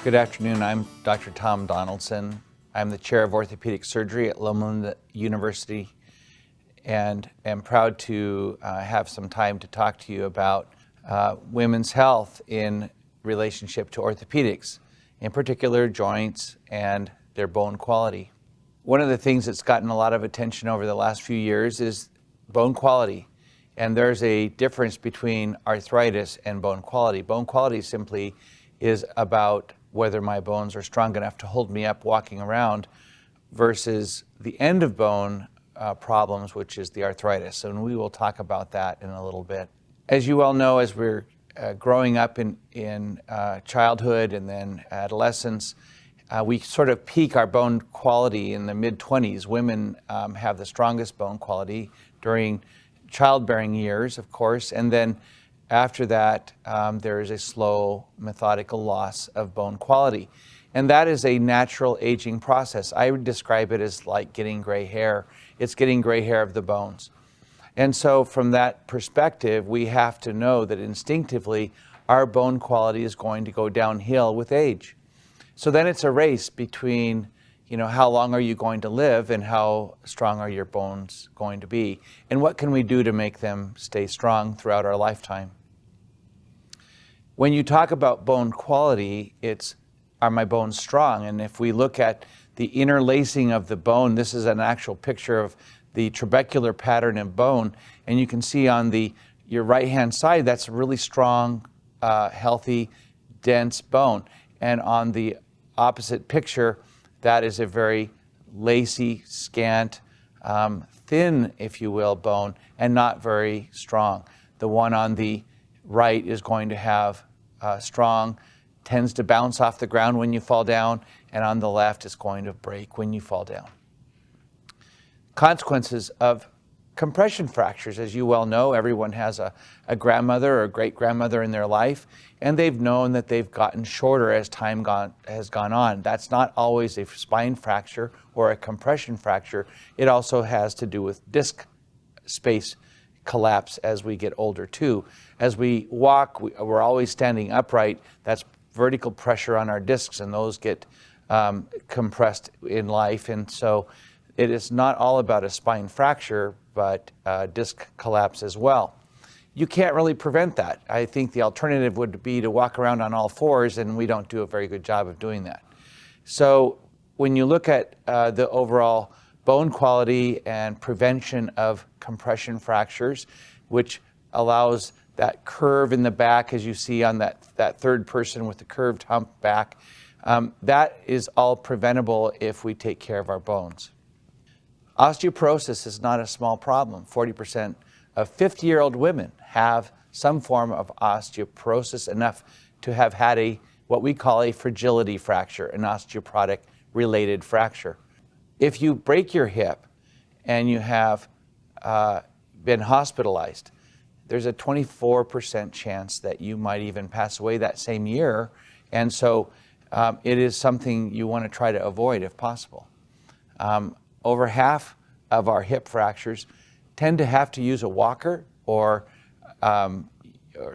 Good afternoon. I'm Dr. Tom Donaldson. I'm the chair of orthopedic surgery at Loma University and am proud to have some time to talk to you about women's health in relationship to orthopedics, in particular joints and their bone quality. One of the things that's gotten a lot of attention over the last few years is bone quality. And there's a difference between arthritis and bone quality. Bone quality simply is about whether my bones are strong enough to hold me up walking around versus the end of bone problems, which is the arthritis. And we will talk about that in a little bit. As you well know, as we're growing up in childhood and then adolescence, we sort of peak our bone quality in the mid-20s. Women have the strongest bone quality during childbearing years, of course, and then after that, there is a slow, methodical loss of bone quality. And that is a natural aging process. I would describe it as like getting gray hair. It's getting gray hair of the bones. And so from that perspective, we have to know that instinctively, our bone quality is going to go downhill with age. So then it's a race between, how long are you going to live and how strong are your bones going to be? And what can we do to make them stay strong throughout our lifetime? When you talk about bone quality, are my bones strong? And if we look at the interlacing of the bone, this is an actual picture of the trabecular pattern in bone. And you can see on your right-hand side, that's a really strong, healthy, dense bone. And on the opposite picture, that is a very lacy, scant, thin, if you will, bone, and not very strong. The one on the right is going to have strong, tends to bounce off the ground when you fall down, and on the left is going to break when you fall down. Consequences of compression fractures, as you well know, everyone has a grandmother or a great-grandmother in their life, and they've known that they've gotten shorter as time has gone on. That's not always a spine fracture or a compression fracture. It also has to do with disc space collapse as we get older too. As we walk, we're always standing upright. That's vertical pressure on our discs, and those get compressed in life. And so it is not all about a spine fracture, but disc collapse as well. You can't really prevent that. I think the alternative would be to walk around on all fours, and we don't do a very good job of doing that. So when you look at the overall bone quality and prevention of compression fractures, which allows that curve in the back, as you see on that third person with the curved hump back, that is all preventable if we take care of our bones. Osteoporosis is not a small problem. 40% of 50-year-old women have some form of osteoporosis, enough to have had what we call a fragility fracture, an osteoporotic-related fracture. If you break your hip and you have been hospitalized, there's a 24% chance that you might even pass away that same year. And so it is something you want to try to avoid if possible. Over half of our hip fractures tend to have to use a walker or some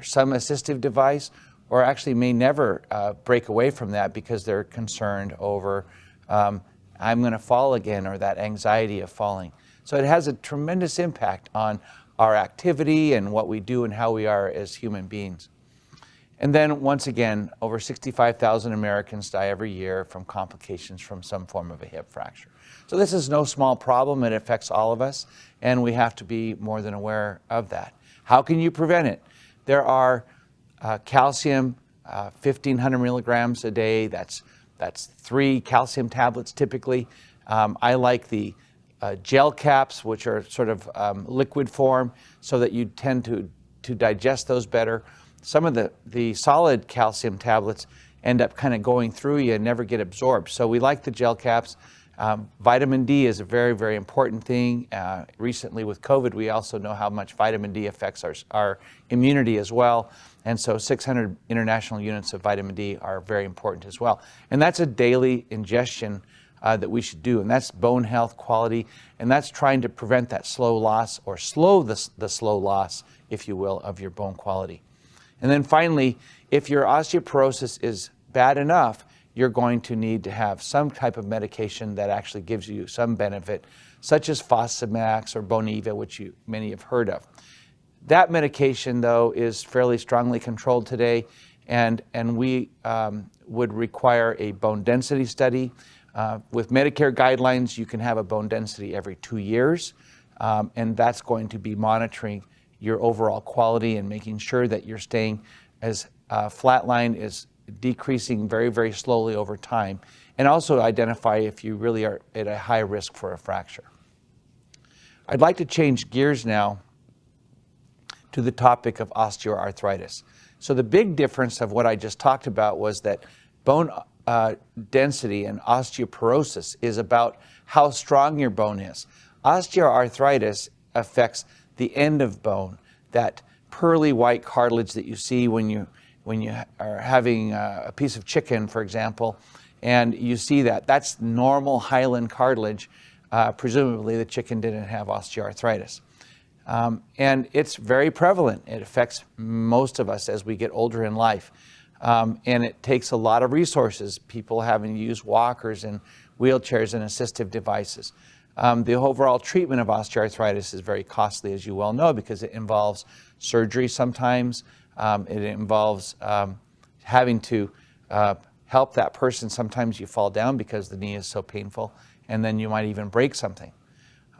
assistive device, or actually may never break away from that because they're concerned over I'm going to fall again, or that anxiety of falling. So it has a tremendous impact on our activity and what we do and how we are as human beings. And then once again, over 65,000 Americans die every year from complications from some form of a hip fracture. So this is no small problem. It affects all of us, and we have to be more than aware of that. How can you prevent it? There are calcium, 1,500 milligrams a day. That's 3 calcium tablets typically. I like the gel caps, which are sort of liquid form, so that you tend to digest those better. Some of the solid calcium tablets end up kind of going through you and never get absorbed. So we like the gel caps. Vitamin D is a very, very important thing. Recently with COVID, we also know how much vitamin D affects our immunity as well. And so 600 international units of vitamin D are very important as well. And that's a daily ingestion that we should do. And that's bone health quality. And that's trying to prevent that slow loss, or slow the slow loss, if you will, of your bone quality. And then finally, if your osteoporosis is bad enough, you're going to need to have some type of medication that actually gives you some benefit, such as Fosamax or Boniva, which many have heard of. That medication, though, is fairly strongly controlled today, and we would require a bone density study. With Medicare guidelines, you can have a bone density every 2 years, and that's going to be monitoring your overall quality and making sure that you're staying as flatline is decreasing very, very slowly over time, and also identify if you really are at a high risk for a fracture. I'd like to change gears now to the topic of osteoarthritis. So the big difference of what I just talked about was that bone density and osteoporosis is about how strong your bone is. Osteoarthritis affects the end of bone, that pearly white cartilage that you see when you are having a piece of chicken, for example, and you see that. That's normal hyaline cartilage. Presumably the chicken didn't have osteoarthritis. And it's very prevalent. It affects most of us as we get older in life. And it takes a lot of resources, people having to use walkers and wheelchairs and assistive devices. The overall treatment of osteoarthritis is very costly, as you well know, because it involves surgery sometimes. It involves having to help that person. Sometimes you fall down because the knee is so painful, and then you might even break something.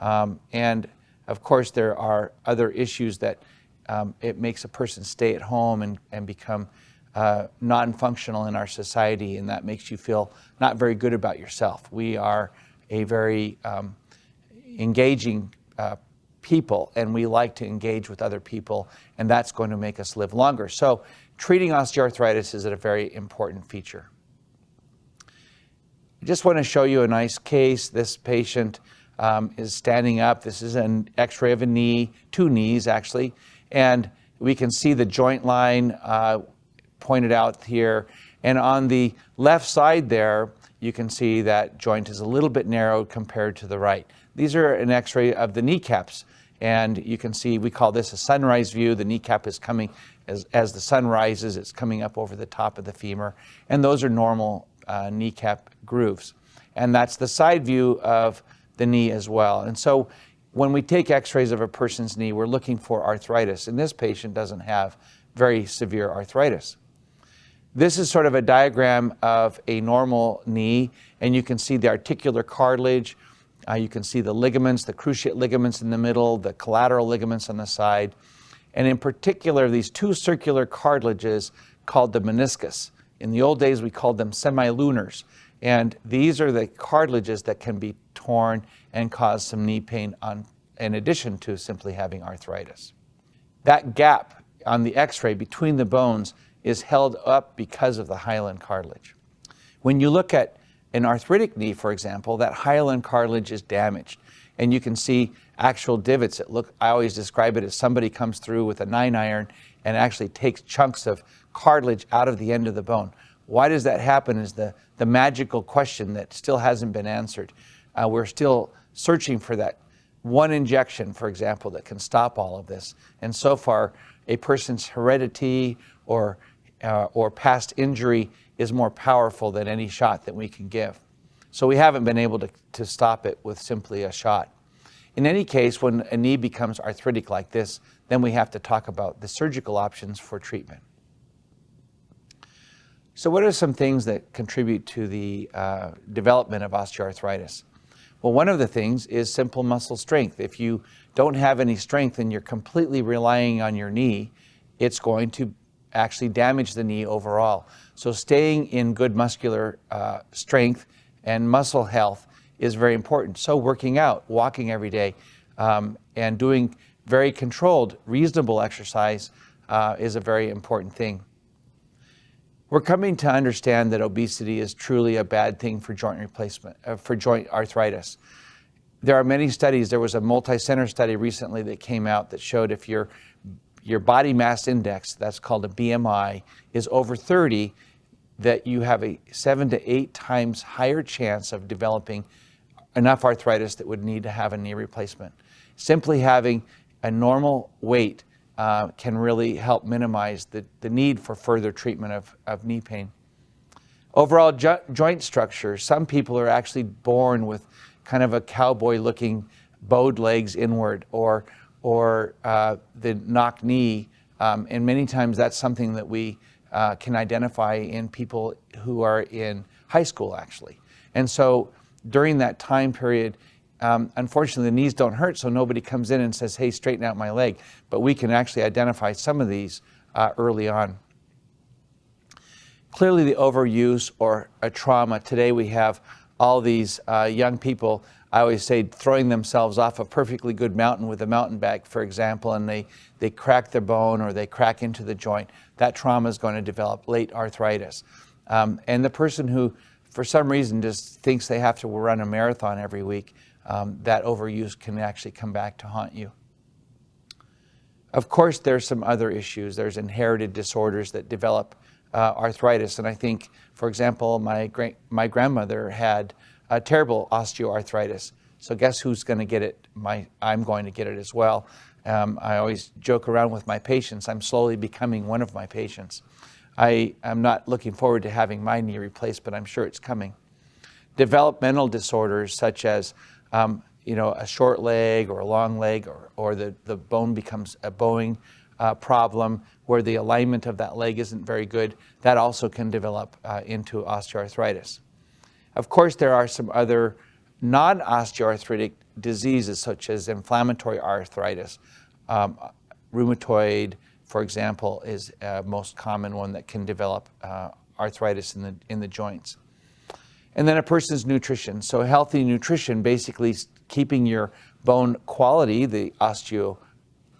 And of course, there are other issues that it makes a person stay at home and become non-functional in our society, and that makes you feel not very good about yourself. We are a very engaging people, and we like to engage with other people, and that's going to make us live longer. So treating osteoarthritis is a very important feature. I just want to show you a nice case. This patient is standing up. This is an x-ray of a knee, 2 knees actually, and we can see the joint line pointed out here. And on the left side there, you can see that joint is a little bit narrowed compared to the right. These are an x-ray of the kneecaps, and you can see we call this a sunrise view. The kneecap is coming, as the sun rises, it's coming up over the top of the femur, and those are normal kneecap grooves. And that's the side view of the knee as well. And so when we take x-rays of a person's knee, we're looking for arthritis, and this patient doesn't have very severe arthritis. This is sort of a diagram of a normal knee, and you can see the articular cartilage. You can see the ligaments, the cruciate ligaments in the middle, the collateral ligaments on the side, and in particular, these 2 circular cartilages called the meniscus. In the old days, we called them semilunars, and these are the cartilages that can be torn and cause some knee pain in addition to simply having arthritis. That gap on the x-ray between the bones is held up because of the hyaline cartilage. When you look at an arthritic knee, for example, that hyaline cartilage is damaged, and you can see actual divots. I always describe it as somebody comes through with a 9-iron and actually takes chunks of cartilage out of the end of the bone. Why does that happen is the magical question that still hasn't been answered. We're still searching for that one injection, for example, that can stop all of this. And so far, a person's heredity or past injury is more powerful than any shot that we can give. So we haven't been able to stop it with simply a shot. In any case, when a knee becomes arthritic like this, then we have to talk about the surgical options for treatment. So what are some things that contribute to the development of osteoarthritis? Well, one of the things is simple muscle strength. If you don't have any strength and you're completely relying on your knee, it's going to actually damage the knee overall. So staying in good muscular strength and muscle health is very important. So working out, walking every day, and doing very controlled, reasonable exercise is a very important thing. We're coming to understand that obesity is truly a bad thing for joint replacement, for joint arthritis. There are many studies. There was a multi-center study recently that came out that showed if your body mass index, that's called a BMI, is over 30, that you have a 7 to 8 times higher chance of developing enough arthritis that would need to have a knee replacement. Simply having a normal weight can really help minimize the need for further treatment of knee pain. Overall joint structure, some people are actually born with kind of a cowboy-looking bowed legs inward, or the knock knee, and many times that's something that we can identify in people who are in high school, actually. And so during that time period, unfortunately, the knees don't hurt, so nobody comes in and says, hey, straighten out my leg. But we can actually identify some of these early on. Clearly, the overuse or a trauma. Today we have all these young people, I always say, throwing themselves off a perfectly good mountain with a mountain bike, for example, and they crack their bone or they crack into the joint. That trauma is going to develop late arthritis. And the person who, for some reason, just thinks they have to run a marathon every week, that overuse can actually come back to haunt you. Of course, there's some other issues. There's inherited disorders that develop arthritis. And I think, for example, my grandmother had a terrible osteoarthritis. So guess who's going to get it? I'm going to get it as well. I always joke around with my patients. I'm slowly becoming one of my patients. I am not looking forward to having my knee replaced, but I'm sure it's coming. Developmental disorders such as a short leg or a long leg, or the bone becomes a bowing problem where the alignment of that leg isn't very good, that also can develop into osteoarthritis. Of course, there are some other non-osteoarthritic diseases such as inflammatory arthritis. Rheumatoid, for example, is a most common one that can develop arthritis in the joints. And then a person's nutrition. So healthy nutrition, basically keeping your bone quality, the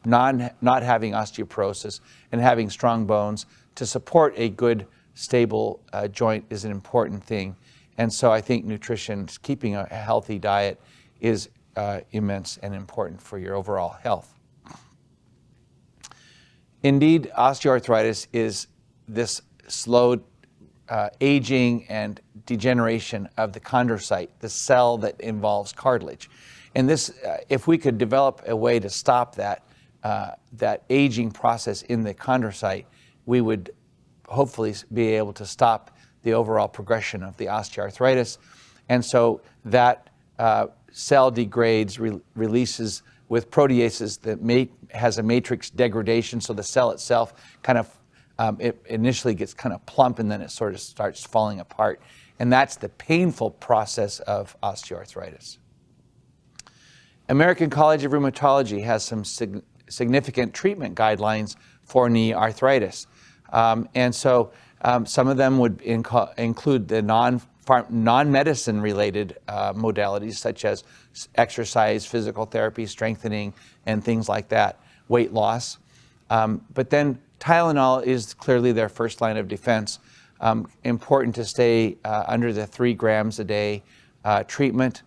not having osteoporosis, and having strong bones to support a good, stable joint is an important thing. And so I think nutrition, keeping a healthy diet, is immense and important for your overall health. Indeed, osteoarthritis is this slow aging and degeneration of the chondrocyte, the cell that involves cartilage. And this, if we could develop a way to stop that aging process in the chondrocyte, we would hopefully be able to stop the overall progression of the osteoarthritis. And so that cell degrades, releases with proteases that has a matrix degradation, so the cell itself kind of it initially gets kind of plump and then it sort of starts falling apart. And that's the painful process of osteoarthritis. American College of Rheumatology has some significant treatment guidelines for knee arthritis. And so some of them would include the non-medicine related modalities such as exercise, physical therapy, strengthening, and things like that, weight loss. But then Tylenol is clearly their first line of defense. Important to stay under the 3 grams a day treatment.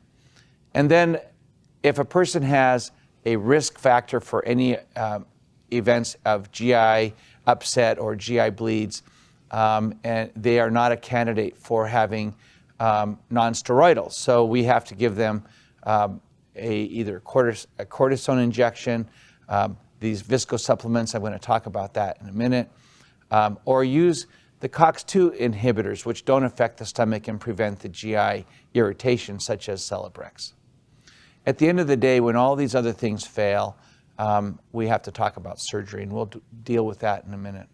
And then if a person has a risk factor for any events of GI upset or GI bleeds, and they are not a candidate for having non-steroidals. So we have to give them either a cortisone injection, these viscosupplements, I'm going to talk about that in a minute, or use the COX-2 inhibitors, which don't affect the stomach and prevent the GI irritation, such as Celebrex. At the end of the day, when all these other things fail, we have to talk about surgery, and we'll deal with that in a minute.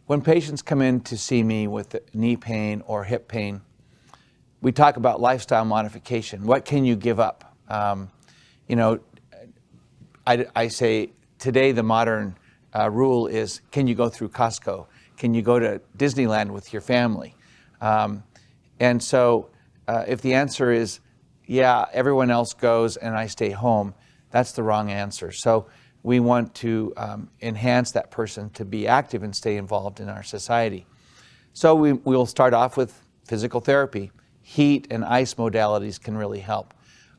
When patients come in to see me with knee pain or hip pain, we talk about lifestyle modification. What can you give up? I say today the modern rule is, can you go through Costco? Can you go to Disneyland with your family? And so if the answer is, yeah, everyone else goes and I stay home, that's the wrong answer. So we want to enhance that person to be active and stay involved in our society. So we'll start off with physical therapy. Heat and ice modalities can really help.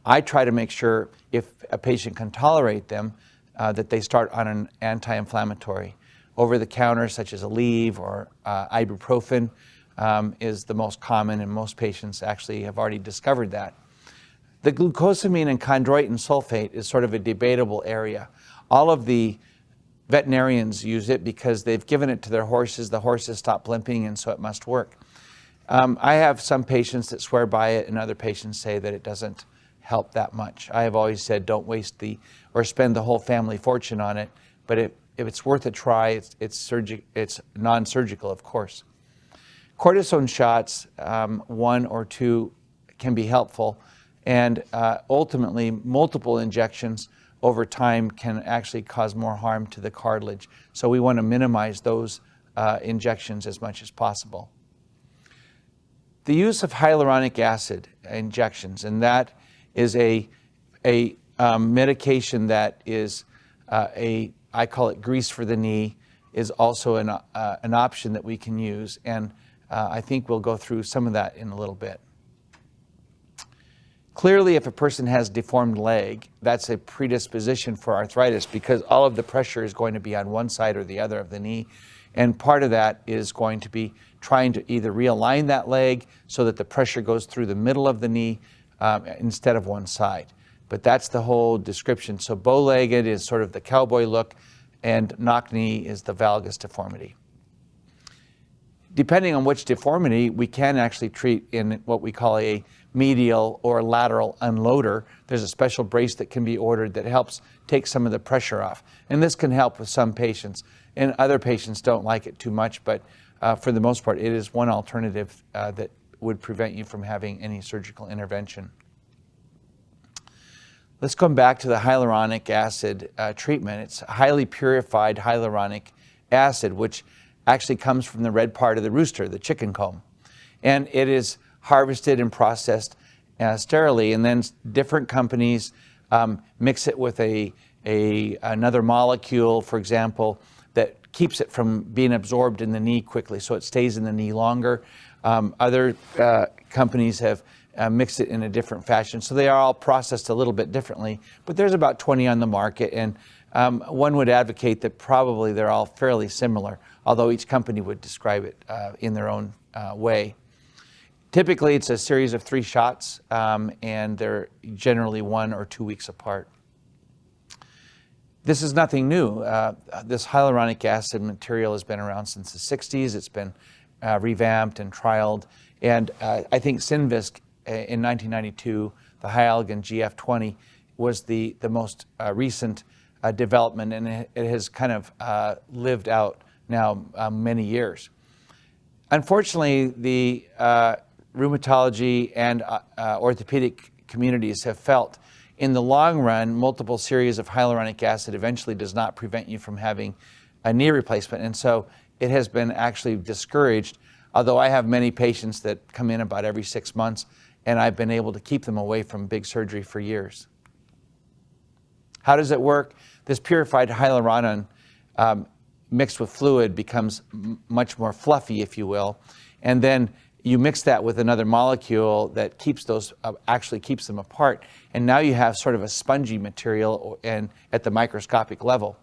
I try to make sure if a patient can tolerate them, that they start on an anti-inflammatory. Over-the-counter, such as Aleve or ibuprofen, is the most common, and most patients actually have already discovered that. The glucosamine and chondroitin sulfate is sort of a debatable area. All of the veterinarians use it because they've given it to their horses. The horses stop limping, and so it must work. I have some patients that swear by it, and other patients say that it doesn't help that much. I have always said don't waste or spend the whole family fortune on it, but if it's worth a try, it's non-surgical, of course. Cortisone shots, 1 or 2, can be helpful, and ultimately multiple injections over time can actually cause more harm to the cartilage. So we want to minimize those injections as much as possible. The use of hyaluronic acid injections, and that is a medication that is I call it grease for the knee, is also an option that we can use, and I think we'll go through some of that in a little bit. Clearly, if a person has deformed leg, that's a predisposition for arthritis because all of the pressure is going to be on one side or the other of the knee. And part of that is going to be trying to either realign that leg so that the pressure goes through the middle of the knee instead of one side. But that's the whole description. So bow-legged is sort of the cowboy look, and knock knee is the valgus deformity. Depending on which deformity, we can actually treat in what we call a medial or lateral unloader. There's a special brace that can be ordered that helps take some of the pressure off. And this can help with some patients. And other patients don't like it too much, but for the most part, it is one alternative that would prevent you from having any surgical intervention. Let's come back to the hyaluronic acid treatment. It's highly purified hyaluronic acid, which actually comes from the red part of the rooster, the chicken comb. And it is harvested and processed sterilely, and then different companies mix it with another molecule, for example, that keeps it from being absorbed in the knee quickly, so it stays in the knee longer. Other companies have mixed it in a different fashion, so they are all processed a little bit differently, but there's about 20 on the market, and one would advocate that probably they're all fairly similar, although each company would describe it in their own way. Typically, it's a series of 3 shots, and they're generally 1 or 2 weeks apart. This is nothing new. This hyaluronic acid material has been around since the 60s. It's been revamped and trialed, and I think SYNVISC in 1992, the Hyaluron GF20, was the most recent development, and it has kind of lived out now many years. Unfortunately, the rheumatology and orthopedic communities have felt in the long run, multiple series of hyaluronic acid eventually does not prevent you from having a knee replacement. And so it has been actually discouraged, although I have many patients that come in about every 6 months, and I've been able to keep them away from big surgery for years. How does it work? This purified hyaluronan mixed with fluid becomes much more fluffy, if you will, and then you mix that with another molecule that keeps those, actually keeps them apart, and now you have sort of a spongy material and at the microscopic level.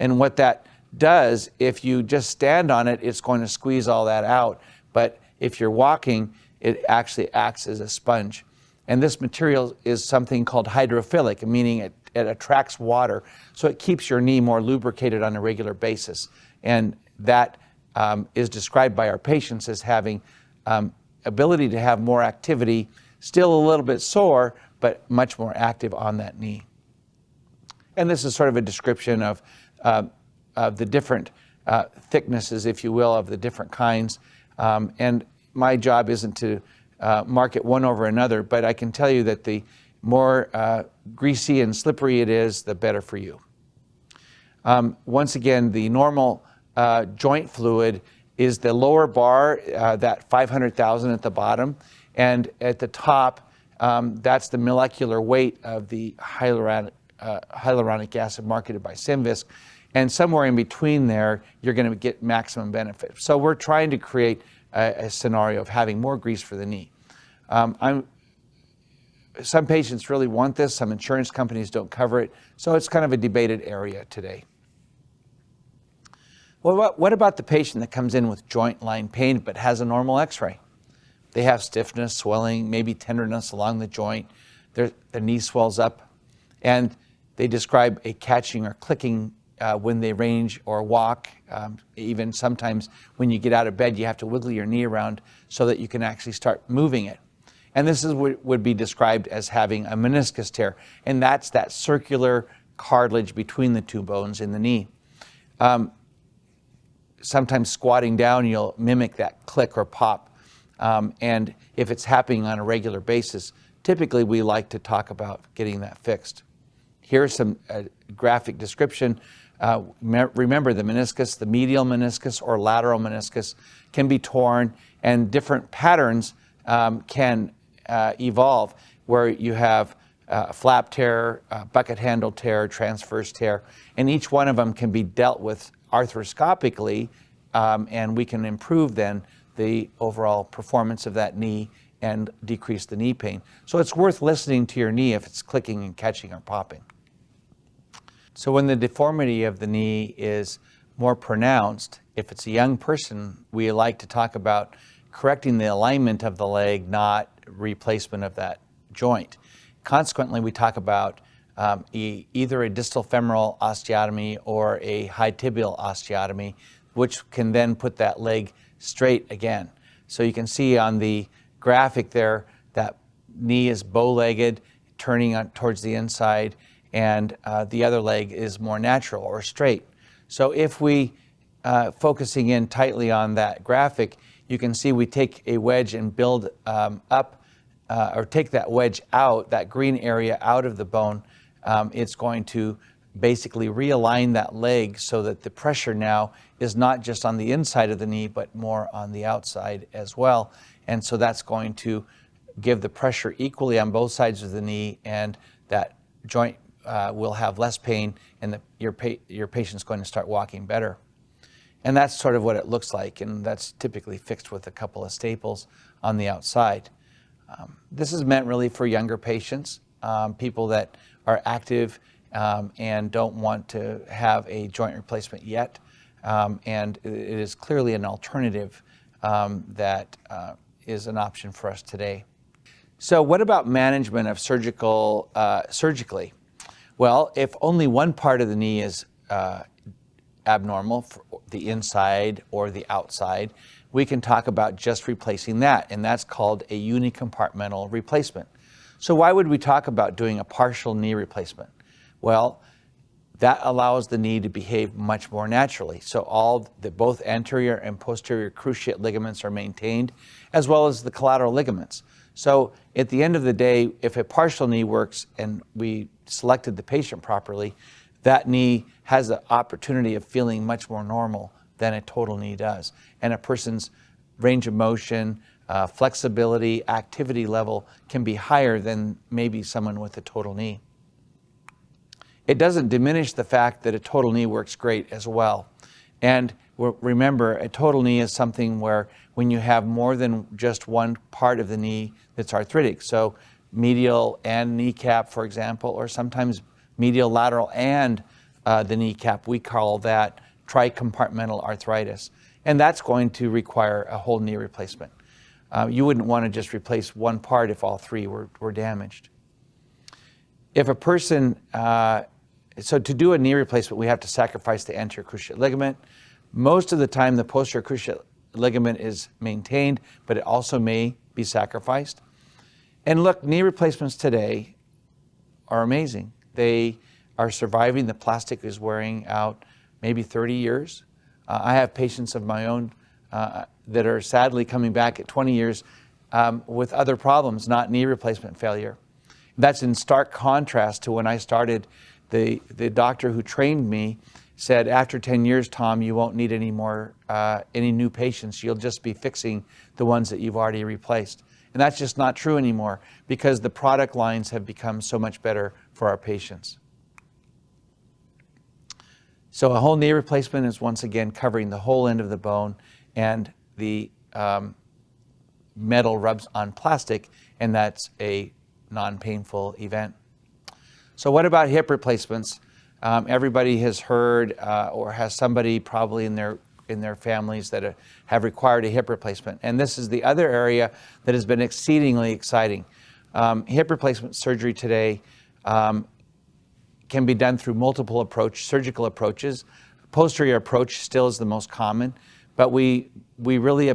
And what that does, if you just stand on it, it's going to squeeze all that out, but if you're walking, it actually acts as a sponge. And this material is something called hydrophilic, meaning it attracts water, so it keeps your knee more lubricated on a regular basis. And that is described by our patients as having ability to have more activity, still a little bit sore, but much more active on that knee. And this is sort of a description of the different thicknesses, if you will, of the different kinds. And my job isn't to market one over another, but I can tell you that the more greasy and slippery it is, the better for you. Once again, the normal joint fluid is the lower bar, that 500,000 at the bottom, and at the top, that's the molecular weight of the hyaluronic acid marketed by SYNVISC, and somewhere in between there, you're going to get maximum benefit. So we're trying to create a scenario of having more grease for the knee. Some patients really want this, some insurance companies don't cover it, so it's kind of a debated area today. Well, what about the patient that comes in with joint line pain but has a normal x-ray? They have stiffness, swelling, maybe tenderness along the joint, their knee swells up, and they describe a catching or clicking when they range or walk. Even sometimes when you get out of bed, you have to wiggle your knee around so that you can actually start moving it. And this is what would be described as having a meniscus tear. And that's that circular cartilage between the two bones in the knee. Sometimes squatting down, you'll mimic that click or pop. And if it's happening on a regular basis, typically we like to talk about getting that fixed. Here's some graphic description. Remember, the meniscus, the medial meniscus or lateral meniscus, can be torn, and different patterns can evolve, where you have a flap tear, a bucket handle tear, transverse tear, and each one of them can be dealt with arthroscopically, and we can improve then the overall performance of that knee and decrease the knee pain. So it's worth listening to your knee if it's clicking and catching or popping. So when the deformity of the knee is more pronounced, if it's a young person, we like to talk about correcting the alignment of the leg, not replacement of that joint. Consequently, we talk about either a distal femoral osteotomy or a high tibial osteotomy, which can then put that leg straight again. So you can see on the graphic there, that knee is bow-legged, turning towards the inside, and the other leg is more natural or straight. So if we, focusing in tightly on that graphic, you can see we take a wedge and build up, or take that wedge out, that green area out of the bone. It's going to basically realign that leg so that the pressure now is not just on the inside of the knee, but more on the outside as well. And so that's going to give the pressure equally on both sides of the knee, and that joint will have less pain, and your patient's going to start walking better. And that's sort of what it looks like, and that's typically fixed with a couple of staples on the outside. This is meant really for younger patients, people that are active and don't want to have a joint replacement yet. And it is clearly an alternative that is an option for us today. So what about management of surgically? Well, if only one part of the knee is abnormal, the inside or the outside, we can talk about just replacing that, and that's called a unicompartmental replacement. So why would we talk about doing a partial knee replacement? Well, that allows the knee to behave much more naturally. So both anterior and posterior cruciate ligaments are maintained, as well as the collateral ligaments. So at the end of the day, if a partial knee works and we selected the patient properly, that knee has the opportunity of feeling much more normal than a total knee does. And a person's range of motion, flexibility, activity level can be higher than maybe someone with a total knee. It doesn't diminish the fact that a total knee works great as well. And remember, a total knee is something where when you have more than just one part of the knee that's arthritic, so medial and kneecap, for example, or sometimes medial lateral and the kneecap, we call that tricompartmental arthritis. And that's going to require a whole knee replacement. You wouldn't want to just replace one part if all three were damaged. If a person, so to do a knee replacement, we have to sacrifice the anterior cruciate ligament. Most of the time, the posterior cruciate ligament is maintained, but it also may be sacrificed. And look, knee replacements today are amazing. They are surviving. The plastic is wearing out maybe 30 years. I have patients of my own that are sadly coming back at 20 years with other problems, not knee replacement failure. That's in stark contrast to when I started. The doctor who trained me said, after 10 years, Tom, you won't need any more, any new patients. You'll just be fixing the ones that you've already replaced. And that's just not true anymore, because the product lines have become so much better for our patients. So a whole knee replacement is once again covering the whole end of the bone, and the metal rubs on plastic, and that's a non-painful event. So what about hip replacements? Everybody has heard or has somebody probably in their families that have required a hip replacement. And this is the other area that has been exceedingly exciting. Hip replacement surgery today can be done through multiple surgical approaches. Posterior approach still is the most common, but we really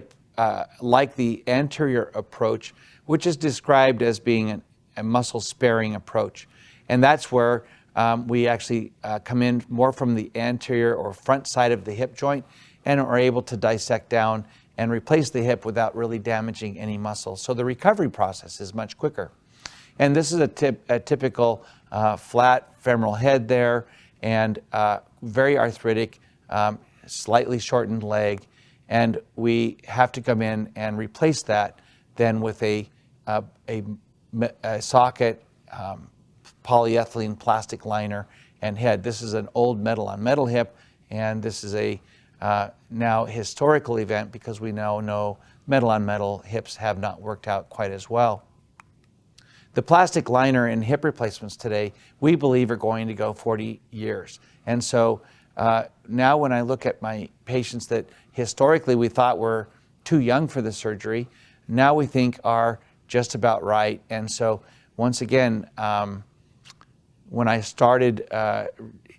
like the anterior approach, which is described as being a muscle-sparing approach. And that's where we actually come in more from the anterior or front side of the hip joint and are able to dissect down and replace the hip without really damaging any muscle. So the recovery process is much quicker. And this is a typical flat femoral head there, and very arthritic, slightly shortened leg. And we have to come in and replace that then with a socket, polyethylene plastic liner and head. This is an old metal on metal hip, and this is a now historical event because we now know metal on metal hips have not worked out quite as well. The plastic liner in hip replacements today, we believe, are going to go 40 years. And so now when I look at my patients that historically we thought were too young for the surgery, now we think are just about right. And so once again, when I started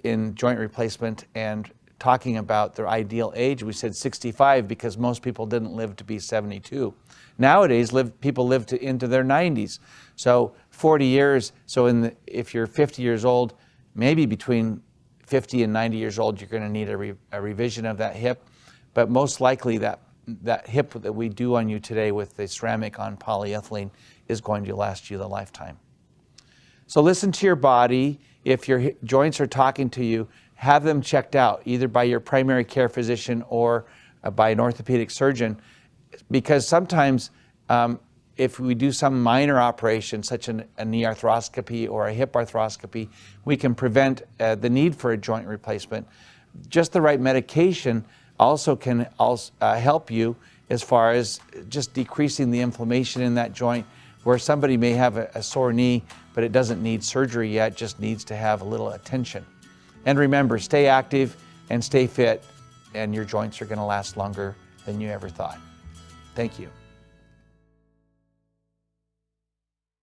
in joint replacement and talking about their ideal age, we said 65 because most people didn't live to be 72. Nowadays, people live into their 90s. So 40 years, so if you're 50 years old, maybe between 50 and 90 years old, you're going to need a revision of that hip. But most likely that hip that we do on you today with the ceramic on polyethylene is going to last you the lifetime. So listen to your body. If your joints are talking to you, have them checked out either by your primary care physician or by an orthopedic surgeon, because sometimes if we do some minor operation such as a knee arthroscopy or a hip arthroscopy, we can prevent the need for a joint replacement. Just the right medication also can help you as far as just decreasing the inflammation in that joint, where somebody may have a sore knee, but it doesn't need surgery yet, just needs to have a little attention. And remember, stay active and stay fit, and your joints are going to last longer than you ever thought. Thank you.